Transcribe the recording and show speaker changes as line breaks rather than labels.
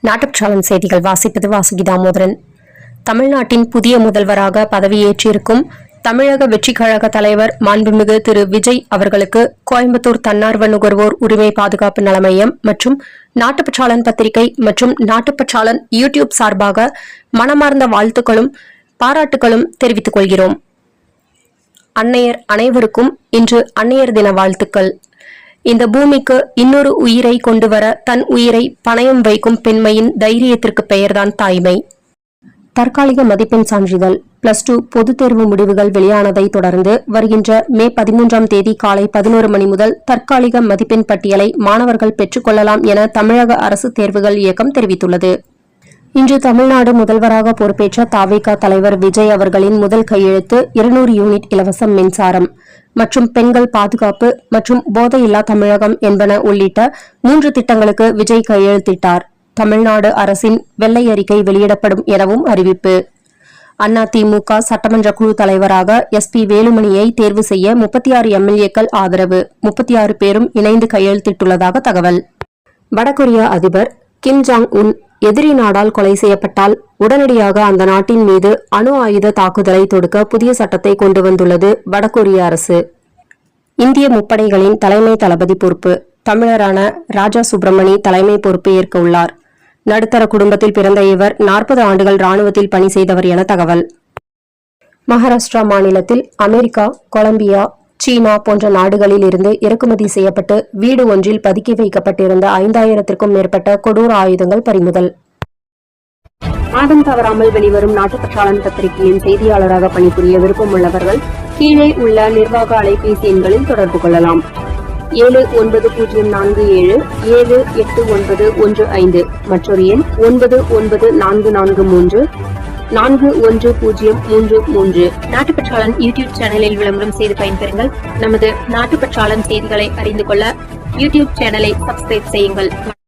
நாட்டுப்பற்றாளன் செய்திகள் வாசிப்பது வாசுகி தாமோதரன். தமிழ்நாட்டின் புதிய முதல்வராக பதவியேற்றிருக்கும் தமிழக வெற்றிக் கழக தலைவர் மாண்புமிகு திரு விஜய் அவர்களுக்கு கோயம்புத்தூர் தன்னார்வ நுகர்வோர் உரிமை பாதுகாப்பு நல மையம் மற்றும் நாட்டுப்பற்றாளன் பத்திரிகை மற்றும் நாட்டுப்பற்றாளன் யூடியூப் சார்பாக மனமார்ந்த வாழ்த்துக்களும் பாராட்டுகளும் தெரிவித்துக் கொள்கிறோம். அன்னையர் அனைவருக்கும் இன்று அன்னையர் தின வாழ்த்துக்கள். இந்த பூமிக்கு இன்னொரு உயிரை கொண்டு வர தன் உயிரை பணயம் வைக்கும் பெண்மையின் தைரியத்திற்கு பெயர்தான் தாய்மை. தற்காலிக மதிப்பெண் சான்றிதழ் +2 பொதுத் தேர்வு முடிவுகள் வெளியானதை தொடர்ந்து வருகின்ற மே 13ஆம் தேதி காலை 11 மணி முதல் தற்காலிக மதிப்பெண் பட்டியலை மாணவர்கள் பெற்றுக் கொள்ளலாம் என தமிழக அரசு தேர்வுகள் இயக்கம் தெரிவித்துள்ளது. இன்று தமிழ்நாடு முதல்வராக பொறுப்பேற்ற தவிக தலைவர் விஜய் அவர்களின் முதல் கையெழுத்து 200 யூனிட் இலவச மின்சாரம் மற்றும் பெண்கள் பாதுகாப்பு மற்றும் போதையில்லா தமிழகம் என்பன உள்ளிட்ட 3 திட்டங்களுக்கு விஜய் கையெழுத்திட்டார். தமிழ்நாடு அரசின் வெள்ளை அறிக்கை வெளியிடப்படும் எனவும் அறிவிப்பு. அதிமுக சட்டமன்ற குழு தலைவராக SP வேலுமணியை தேர்வு செய்ய 36 MLA-க்கள் ஆதரவு. 36 பேரும் இணைந்து கையெழுத்திட்டுள்ளதாக தகவல். வடகொரிய அதிபர் கிம் ஜாங் உன் எதிரி நாடால் கொலை செய்யப்பட்டால் உடனடியாக அந்த நாட்டின் மீது அணு ஆயுத தாக்குதலை தொடுக்க புதிய சட்டத்தை கொண்டு வந்துள்ளது வடகொரிய அரசு. இந்திய முப்படைகளின் தலைமை தளபதி பொறுப்பு தமிழரான ராஜா சுப்பிரமணி தலைமை பொறுப்பு ஏற்க உள்ளார். நடுத்தர குடும்பத்தில் பிறந்த இவர் 40 ஆண்டுகள் ராணுவத்தில் பணி செய்தவர் என தகவல். மகாராஷ்டிரா மாநிலத்தில் அமெரிக்கா, கொலம்பியா, சீனா போன்ற நாடுகளில் இருந்து இறக்குமதி செய்யப்பட்டு வீடு ஒன்றில் பதுக்கி வைக்கப்பட்டிருந்த 5000த்திற்கும் மேற்பட்ட கொடூர ஆயுதங்கள் பறிமுதல். மாதம் தவறாமல் வெளிவரும் நாட்டுப்பற்றாளன் பத்திரிகையின் செய்தியாளராக பணிபுரிய விருப்பம் உள்ளவர்கள் கீழே உள்ள நிர்வாக அலைபேசி எண்களில் தொடர்பு கொள்ளலாம். 790477 78915 மற்றொரு எண் 994434 4103. நாட்டுப்பற்றாளன் யூடியூப் சேனலில் விளம்பரம் செய்து பயன்பெறுங்கள். நமது நாட்டுப்பற்றாளன் செய்திகளை அறிந்து கொள்ள யூடியூப் சேனலை சப்ஸ்கிரைப் செய்யுங்கள்.